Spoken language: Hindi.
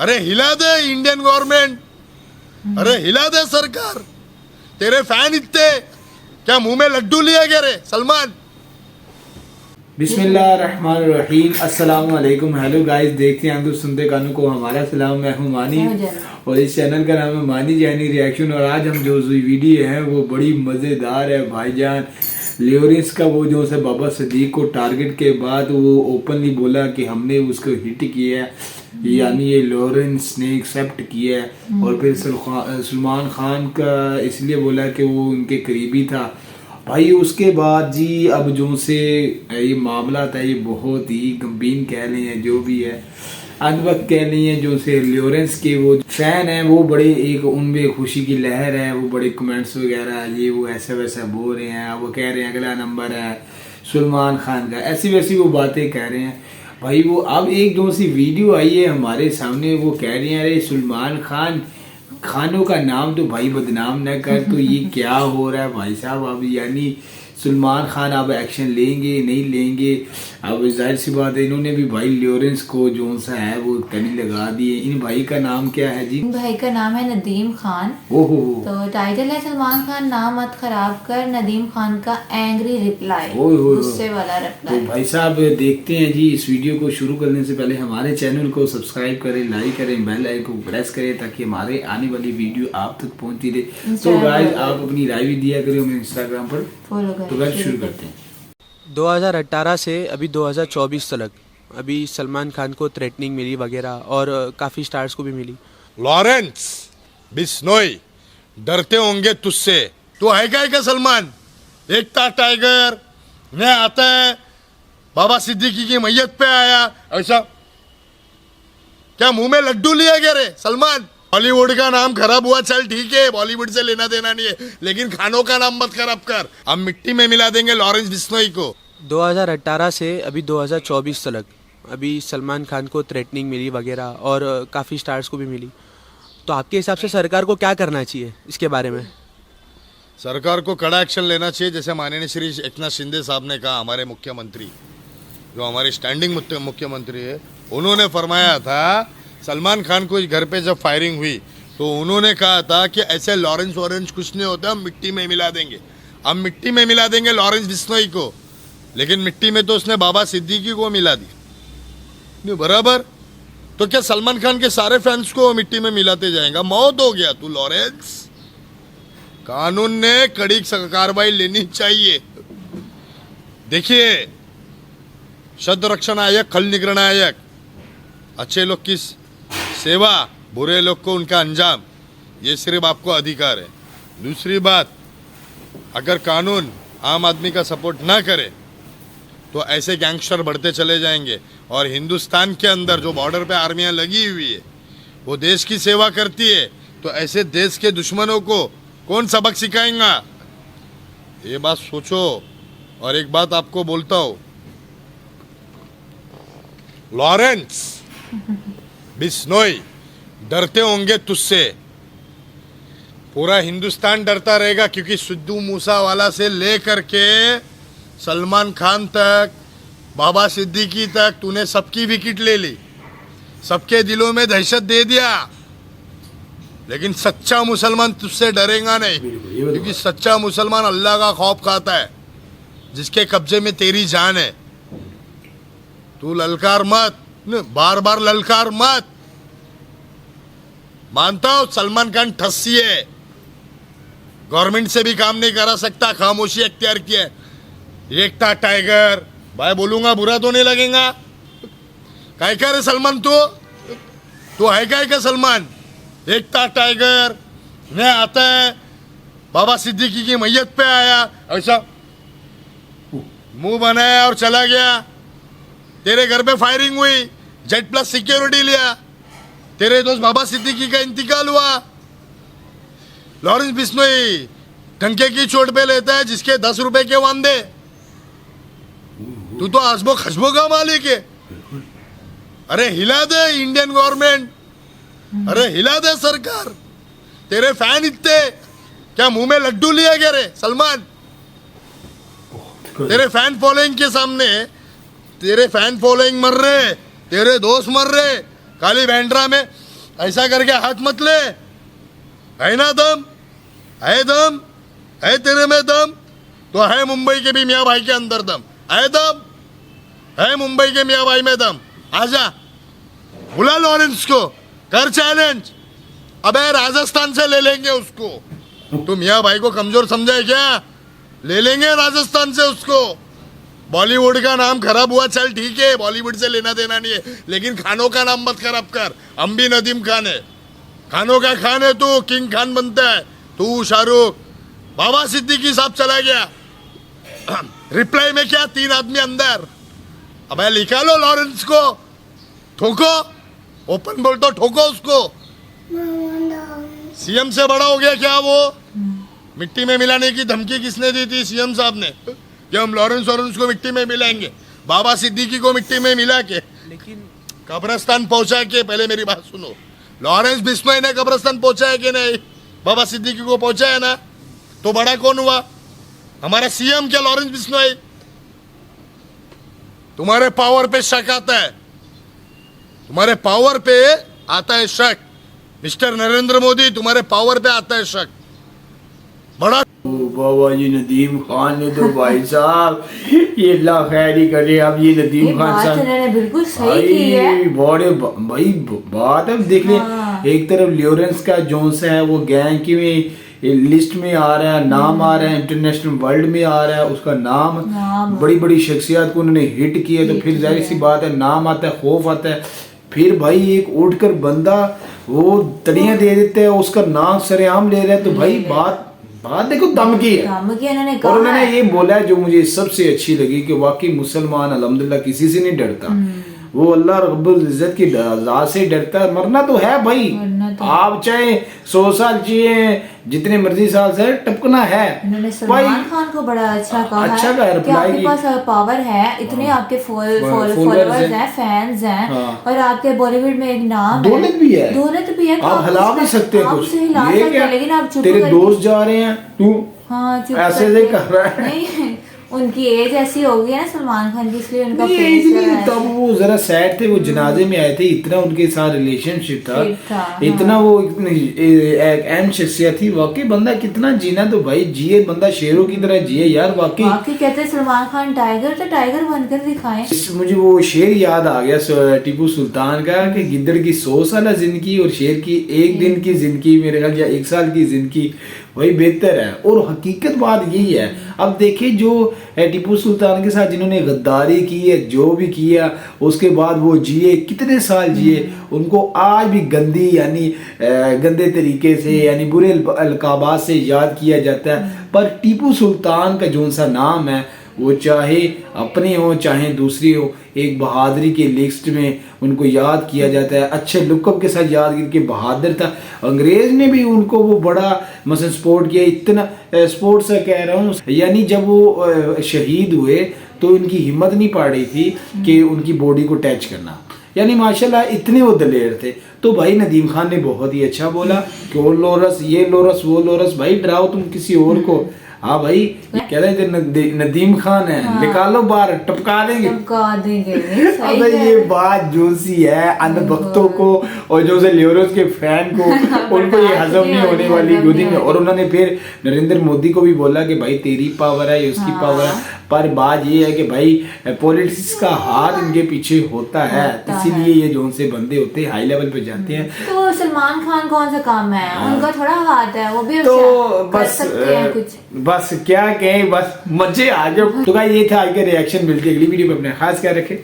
अरे हिला दे इंडियन गवर्नमेंट, अरे हिला दे सरकार। तेरे फैन इतने, क्या मुंह में लड्डू लिया गया रे सलमान। बिस्मिल्लाहिर्रहमानिर्रहीम, अस्सलाम वालेकुम। हेलो गाइस, देखते हैं हम तो सुनते कानों को हमारा सलाम। मैं हूं मानी और इस चैनल का नाम है मानी जैनी रिएक्शन। और आज हम जो वीडियो है वो बड़ी मज़ेदार है भाईजान। लियोरेंस का वो जो है बाबा सदीक को टारगेट के बाद वो ओपनली बोला कि हमने उसको हिट किया है, यानी ये लॉरेंस ने एक्सेप्ट किया है। और फिर सलमान खान का इसलिए बोला कि वो उनके करीबी था भाई। उसके बाद जी अब जो से ये मामला था ये बहुत ही गंभीर कह लें या जो भी है अनवक्त कह लें हैं। जो से लियोरेंस के वो फैन है वो बड़े एक उनमें खुशी की लहर है, वो बड़े कमेंट्स वगैरह ये वो ऐसा वैसा बोल रहे हैं। वो कह रहे हैं अगला नंबर है सलमान खान का, ऐसी वैसी वो बातें कह रहे हैं भाई। वो अब एक दो सी वीडियो आई है हमारे सामने, वो कह रहे हैं अरे सलमान खान खानों का नाम तो भाई बदनाम न कर। तो ये क्या हो रहा है भाई साहब। अब यानी सलमान खान अब एक्शन लेंगे नहीं लेंगे, अब जाहिर सी बात है इन्होंने भी भाई लियोरेंस को जो सा है वो तनी लगा दिए। इन भाई का नाम क्या है जी? इन भाई का नाम है नदीम खान। ओहो, तो टाइटल है सलमान खान नाम मत खराब कर, नदीम खान का एंग्री रिप्लाई, गुस्से वाला रिप्लाई। तो भाई साहब देखते हैं जी। इस वीडियो को शुरू करने से पहले हमारे चैनल को सब्सक्राइब करें, लाइक करें, बेल आइकन को प्रेस करें ताकि हमारे आने वाली वीडियो आप तक पहुंचती रहे। तो गाइस आप अपनी राय भी दिया करें हमें इंस्टाग्राम पर। फॉलो करें। तो गाइस शुरू करते हैं। 2018 से अभी 2024 तक अभी सलमान खान को थ्रेटनिंग मिली वगैरह और काफ़ी स्टार्स को भी मिली। लॉरेंस बिश्नोई डरते होंगे तुझसे, तू है क्या सलमान। एकता टाइगर मैं आता है, बाबा सिद्दीकी की मैयत पे आया, ऐसा क्या मुंह में लड्डू लिया गया रे सलमान। बॉलीवुड का नाम खराब हुआ चल ठीक है, बॉलीवुड से लेना देना नहीं है, लेकिन खानों का नाम मत खराब कर। हम मिट्टी में मिला देंगे लॉरेंस बिश्नोई को। 2018 से अभी 2024 तक अभी सलमान खान को थ्रेटनिंग मिली वगैरह और काफ़ी स्टार्स को भी मिली। तो आपके हिसाब से सरकार को क्या करना चाहिए इसके बारे में? सरकार को कड़ा एक्शन लेना चाहिए, जैसे माननीय श्री एकनाथ शिंदे साहब ने कहा, हमारे मुख्यमंत्री जो हमारे स्टैंडिंग मुख्यमंत्री है, उन्होंने फरमाया था सलमान खान को घर पे जब फायरिंग हुई तो उन्होंने कहा था कि ऐसे लॉरेंस वॉरेंस कुछ नहीं होता, हम मिट्टी में मिला देंगे, हम मिट्टी में मिला देंगे लॉरेंस बिश्नोई को। लेकिन मिट्टी में तो उसने बाबा सिद्दीकी को मिला दी नहीं बराबर। तो क्या सलमान खान के सारे फैंस को मिट्टी में मिलाते जाएगा? मौत हो गया तू लॉरेंस। कानून ने कड़ी कार्रवाई लेनी चाहिए। देखिए शब्द रक्षण आयोग, खल निग्रहण आयोग, अच्छे लोग की सेवा, बुरे लोग को उनका अंजाम, ये सिर्फ आपको अधिकार है। दूसरी बात, अगर कानून आम आदमी का सपोर्ट ना करे तो ऐसे गैंगस्टर बढ़ते चले जाएंगे। और हिंदुस्तान के अंदर जो बॉर्डर पे आर्मियां लगी हुई है वो देश की सेवा करती है, तो ऐसे देश के दुश्मनों को कौन सबक सिखाएगा? ये बात सोचो। और एक बात आपको बोलता हूं, लॉरेंस बिश्नोई डरते होंगे तुझसे, पूरा हिंदुस्तान डरता रहेगा, क्योंकि सिद्धू मूसावाला से लेकर के सलमान खान तक, बाबा सिद्दीकी तक तूने सबकी विकेट ले ली, सबके दिलों में दहशत दे दिया। लेकिन सच्चा मुसलमान तुझसे डरेगा नहीं, क्योंकि सच्चा मुसलमान अल्लाह का खौफ खाता है, जिसके कब्जे में तेरी जान है। तू ललकार मत, बार बार ललकार मत। मानता हूं सलमान खान ठस्सी है, गवर्नमेंट से भी काम नहीं करा सकता, खामोशी अख्तियार किया है। एकता टाइगर भाई बोलूंगा बुरा तो नहीं लगेगा? काय क्या रे सलमान, तू है क्या सलमान। एकता टाइगर मैं आता है, बाबा सिद्दीकी की मैयत पे आया, ऐसा मुंह बनाया और चला गया। तेरे घर पे फायरिंग हुई, जेट प्लस सिक्योरिटी लिया, तेरे दोस्त बाबा सिद्दीकी का इंतकाल हुआ। लॉरेंस बिश्नोई डंके की चोट पे लेता है जिसके 10 रुपए के वांदे। तू तो हसबो खसबो का मालिक है। अरे हिला दे इंडियन गवर्नमेंट, अरे हिला दे सरकार। तेरे फैन इतने, क्या मुंह में लड्डू लिया गया रे सलमान। तेरे फैन फॉलोइंग के सामने तेरे फैन फॉलोइंग मर रहे, तेरे दोस्त मर रहे, खाली बैंड्रा में ऐसा करके हाथ मत ले, है ना दम, है तेरे में दम, तो है मुंबई के भी मियाँ भाई के अंदर दम, है दम, है मुंबई के मियाँ भाई में दम। आजा, बुला लॉरेंस को, कर चैलेंज। अबे राजस्थान से ले लेंगे उसको। तू मियाँ भाई को कमजोर समझा है क्या? ले लेंगे राजस्थान से उसको। बॉलीवुड का नाम खराब हुआ, चल ठीक है, बॉलीवुड से लेना देना नहीं है, लेकिन खानों का नाम मत खराब कर। हम भी नदीम खान है, खानों का खान है तू, किंग खान बनता है तू। शाहरुख, बाबा सिद्दीकी साहब चला गया, रिप्लाई में क्या 3 आदमी अंदर। अब निकालो लॉरेंस को, ठोको, ओपन बोल तो ठोको उसको। सीएम से बड़ा हो गया क्या वो? मिट्टी में मिलाने की धमकी किसने दी थी? सीएम साहब ने, कि हम लॉरेंस को मिट्टी में मिलाएंगे, बाबा सिद्दीकी को मिट्टी में मिला के लेकिन कब्रस्तान पहुंचा के। पहले मेरी बात सुनो, लॉरेंस बिश्नोई ने कब्रस्तान पहुंचाया कि नहीं? बाबा सिद्दीकी को पहुंचाया ना, तो बड़ा कौन हुआ? हमारा सीएम क्या लॉरेंस बिश्नोई? तुम्हारे पावर पे शक आता है, तुम्हारे पावर पे आता है शक। मिस्टर नरेंद्र मोदी, तुम्हारे पावर पे आता है शक। बड़ा ओ बाबा जी, नदीम खान ने तो भाई साहब, ये अल्लाह खैर ही करे। अब ये नदीम ये खान बात साहब उन्होंने बिल्कुल सही की है। बड़े भाई बात है, देख ले। एक तरफ लॉरेंस का जोन्स है, वो गैंग की में लिस्ट में आ रहा है, नाम आ रहा है, इंटरनेशनल वर्ल्ड में आ रहा है उसका नाम। बड़ी बड़ी शख्सियत को उन्होंने हिट किया, तो फिर जाहिर सी बात है, नाम आता है, खौफ आता है। फिर भाई एक उठकर बंदा वो तड़ियां दे देते हैं, उसका नाम सरेआम ले रहा है, तो भाई बात देखो दम की है। और उन्होंने ये बोला है जो मुझे सबसे अच्छी लगी, कि वाकई मुसलमान अल्हम्दुलिल्लाह किसी से नहीं डरता, वो अल्लाह रब्बुल इज्जत की ज़ात से डरता है। मरना तो है भाई, आप चाहे 100 साल जिए, जितने मर्जी साल से, टपकना है। उन्होंने सलमान खान को बड़ा अच्छा कहा अच्छा है कहा, कि आपके पास पावर है, इतने आपके फॉलोअर्स हैं, फैंस हैं, और आपके बॉलीवुड में एक नाम है, दौलत भी है, दौलत भी है, आप हिला भी सकते हैं कुछ। ये क्या, लेकिन आप चुप तेरे दोस्त जा रहे हैं, तू हाँ चुप ऐसे से कर रहा है। नहीं, उनकी एज ऐसी हो गई है ना सलमान खान की, इसलिए उनका नहीं, फेस नहीं, तब वो जरा सैड थे, वो जनाजे में आए थे, इतना उनके साथ रिलेशनशिप था, इतना वो एक अहम शख्सियत थी। वाकई बंदा कितना जीना तो भाई जिए, बंदा शेरों की तरह जिए यार। वाकई कहते हैं सलमान खान टाइगर, तो टाइगर बनकर दिखाएं। मुझे वो शेर याद आ गया टीपू सुल्तान का, कि गिद्दड़ की 100 साल जिंदगी और शेर की 1 दिन की जिंदगी, मेरे ख्याल या 1 साल की जिंदगी वही बेहतर है। और हकीकत बात यही है। अब देखिए जो टीपू सुल्तान के साथ जिन्होंने गद्दारी की है, जो भी किया, उसके बाद वो जिए, कितने साल जिए, उनको आज भी गंदी यानी गंदे तरीके से यानी बुरे अलकाबात से याद किया जाता है। पर टीपू सुल्तान का जो सा नाम है, वो चाहे अपने हो चाहे दूसरी हो, एक बहादुरी के लिस्ट में उनको याद किया जाता है। अच्छे लुकअप के साथ याद करके बहादुर था। अंग्रेज ने भी उनको वो बड़ा मसलन सपोर्ट किया, इतना सपोर्ट से कह रहा हूँ, यानी जब वो शहीद हुए तो इनकी हिम्मत नहीं पड़ रही थी कि उनकी बॉडी को टच करना, यानी माशाल्लाह इतने वो दलेर थे। तो भाई नदीम खान ने बहुत ही अच्छा बोला कि वो लोरस, ये लोरस, वो लोरस, भाई डराओ तुम किसी और को। हाँ भाई, कह रहे थे नदीम खान है, निकालो बाहर, टपका देंगे। अब ये बात जो सी है अनभक्तों को और जो से लॉरेंस के फैन को, उनको ये हजम नहीं होने वाली गोदी में। और उन्होंने फिर नरेंद्र मोदी को भी बोला कि भाई तेरी पावर है, उसकी पावर है, पर बात ये है कि भाई पॉलिटिक्स का हाथ इनके पीछे होता है, इसीलिए ये जो से बंदे होते हैं हाई लेवल पे जाते हैं। तो सलमान खान कौन सा काम है, उनका थोड़ा हाथ है, वो भी तो कर सकते हैं कुछ। बस क्या कहें, बस मजे आ जाओ। तो गाइस ये था आज का रिएक्शन। मिलती है अगली वीडियो में, अपने खास ख्याल रखें।